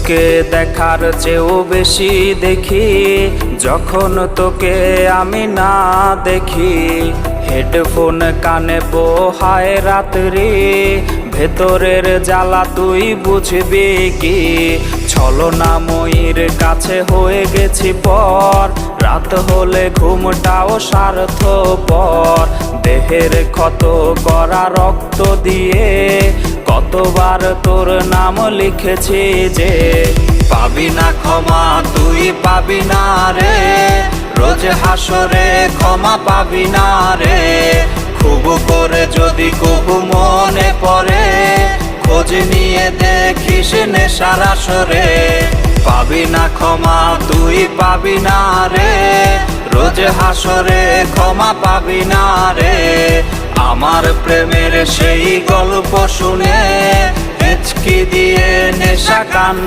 তোকে দেখার চেয়েও বেশি দেখি যখন তোকে আমি না দেখি। হেডফোন কানে পোহায় রাত্রি, ভেতরের জ্বালা তুই বুঝবি কি। ছলনাময়ীর কাছে হয়ে গেছি পর, রাত হলে ঘুমটাও স্বার্থপর। দেহের ক্ষত করা রক্ত দিয়ে কতবার তোর নাম লিখেছি যে, পাবি না ক্ষমা তুই পাবি না রে, রোজ হাসরে ক্ষমা পাবি না রে। খুব করে যদি কবু মনে পড়ে, খোঁজ নিয়ে দেখিস নেশার আসরে। পাবি না ক্ষমা তুই পাবি না রে, রোজ হাসরে ক্ষমা পাবি না রে। আমার প্রেমের সেই গল্প শুনে হেঁচকি দিয়ে নেশা কান